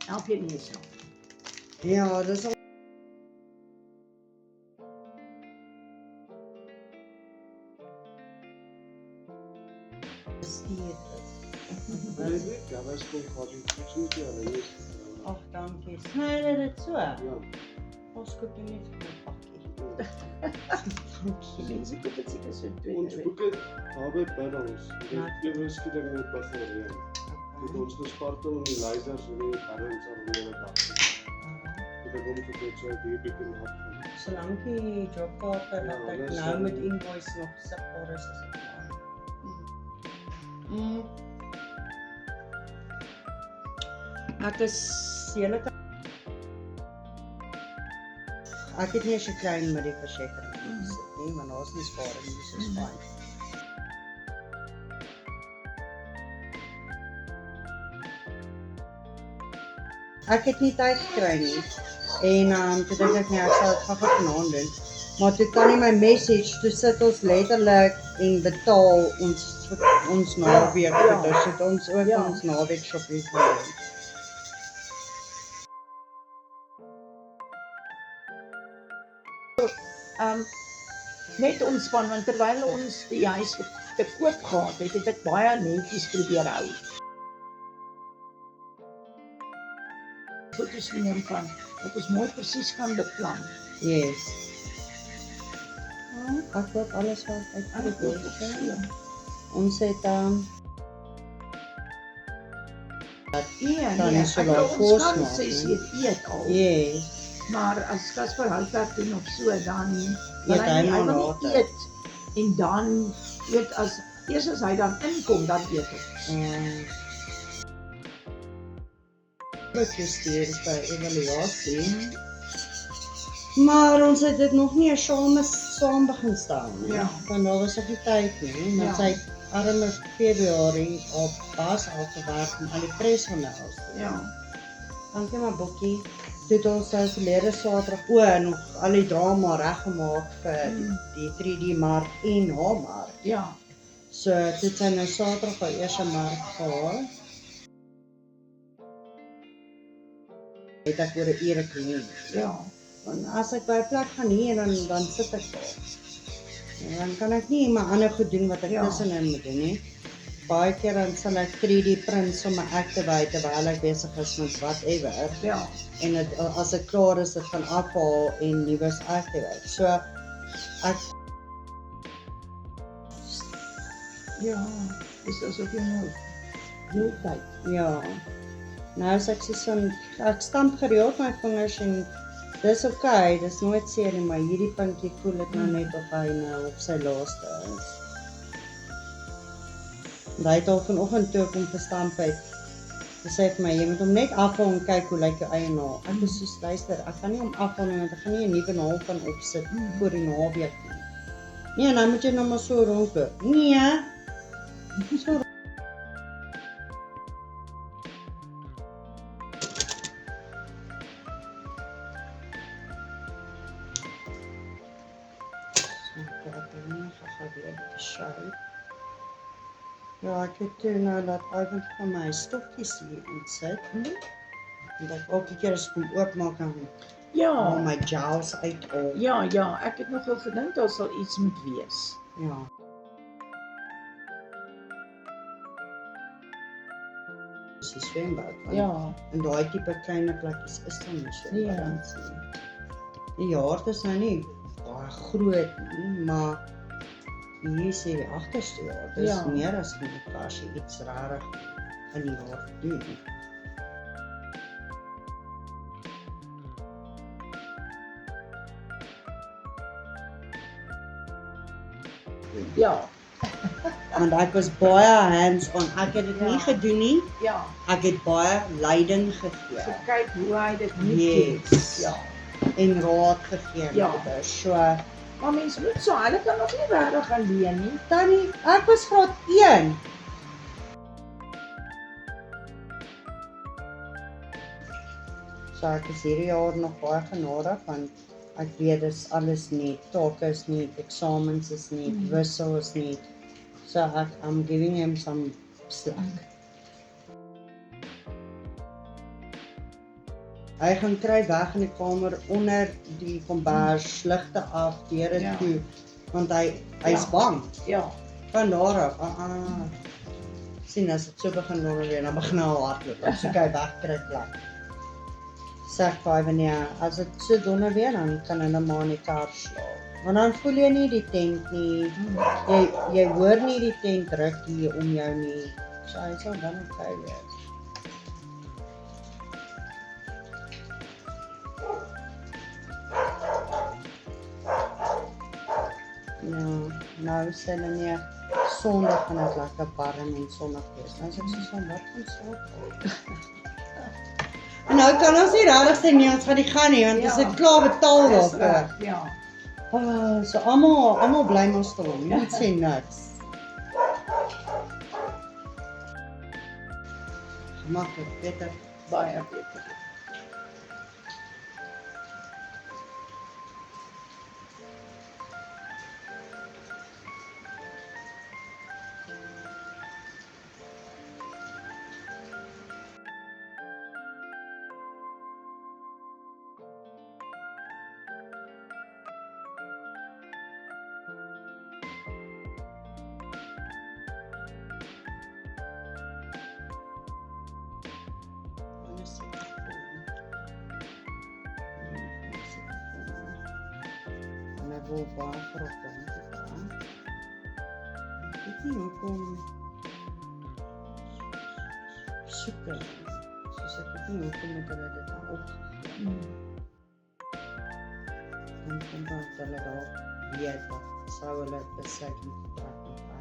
Help jy nie jouself? Ja, dis al bestuur is. Ja, wij spelen gewoon die zoetje aan de eerste. Ag, dankie. Sny jy dit so? Ja. Ons koop jy net vir 'n pakkie. Die mense koop dit seker so 2 Ons keer. boek het daar by Biddels. Dit het ewe skielik net begin reën. Dit ons gespartel in die leiders en die barrels aan die hele dag. Dit het hom gedoen so die begin had. Solank die jobkaarte wat Ja, ek dis nou so. met invoice nog sigbaar is dit klaar. Ek is hele ek het nie eens 'n klein met die versekering gesit nie, maar daar's nie sparing nie, so is fyn. Ek het nie tyd gekry nie. En toe dink ek nee, ek sal dit gou vanaand doen. Maar toe kan nie my message, toe sit ons letterlik en betaal ons naweek. Ja. Dus het ons ook Ja. ons naweek shopping gedoen. Net ontspan, want terwyl ons die huis te koop gehad het, het ek baie netjies probeer hou. Foto's neem van, dat ons mooi presies kan beplan. Yes. Ek hoop alles wat uitgekoop het. Ons het Dan is so lank kos ons kan maak, 6 nie? uur eet al. yes. Maar as Casper houtwerk doen of so, dan Eet hy hy maar wil nie later. eet. En dan, weet eers as hy dan inkom, dan eet ek. Wat gestuur is by evaluasie. Maar ons het dit nog nie saam begin staan nie. Ja. Want daar was ook nie tyd nie. Maar Ja. sy het arme Februarie op baas afgewerk om al die pres van die huis te doen. Ja. Dankie my boekie. Toe het ons verlede Saterdag nog al die drama reggemaak vir die 3D mark en H-mark. Ja. So toe het sy nou Saterdag haar eerste mark gehad. Het ek oor 'n ure kliniek. Ja. Want as ek by 'n plek gaan hier dan sit ek daar. En dan kan ek nie my ander goed doen wat ek Ja. tussenin moet doen nie. Baie keer dan sal ek 3D print sommer activate terwyl ek besig is met whatever. Ja. En het, as ek klaar is, dit gaan afhaal en nuus activate. So ek Ja. Dis asof jy nou heeltyd. ja. Nou as ek ek stamp gereeld my vingers en dis okay, dis nooit seer nie, maar hierdie puntjie voel ek nou net of hy nou op sy laaste is. En hy het al vanoggend toe ek hom gestamp het, gesê vir my, jy moet hom net afhaal en kyk hoe lyk jou eie naal. Ek is soos, luister, ek gaan nie hom afhaal nie, want ek gaan nie 'n nuwe naal kan opsit voor die naweek nie. Nee, nou moet jy nou maar so rondloop. Nee. So Ja, ek het toe nou dat Ivan van my stokkies hier insit. En dat elke keer as ek hom oopmaak dan Ja. al my gels uit al. Ja, ek het nogal gedink daar sal iets moet wees. Ja. Dis 'n swembad. want Ja. In daai tipe kleiner plekkies is daar nie so Ja. baans nie. Die jaard is nou nie baie groot nie, maar hier is die agterste jaar. Dit is Ja. meer as genoeg as jy iets rarig in die jaar doen. Ja. Want ek was baie hands-on. Ek het dit nie Ja. gedoen nie. Ja. Ek het baie leiding So gegee kyk hoe hy dit moet Yes. doen. Ja. en raad gegee. Ja. met dit. So, Maar mens moet so, hulle kan nog nie regtig alleen nie. Tannie, ek was graad 1. So ek is hierdie jaar nog baie genadig want ek weet dis alles nie, take is nie, eksamens is nie, wissel is nie. So I'm giving him some slack. Hy gaan kry weg in die kamer onder die kombers, ligte af, deure Ja. toe, want hy's Ja. bang. Ja, Van daar af, sien as dit so begin donder weer, dan begin hy al hardloop, dan soek hy weg kry plek. Sê ek vir hy, wanneer, as dit so donder weer, dan kan hy nou maar in die kar slaap. Want dan voel jy nie die tent nie, jy hoor nie die tent druk hier om jou nie, so hy sal dan okay wees. Ja, nou sê hulle nee, Sondag gaan dit lekker warm en sonnig wees. Nou sê ek so van wat gaan slaap? En nou kan ons nie regtig sê nee, ons gaan nie gaan nie, want ons het klaar betaal dis daarvoor. reg, ja. So almal bly maar stil, niemand sê niks. Gemaklik, beter. Baie beter. En ek wil baie veropwinding. Ek weet nie hoekom soek hulle. Soos ek weet nie hoekom het hulle dit nou opgegee. En kom dan hulle dalk weet dat sou hulle besluit om te trek.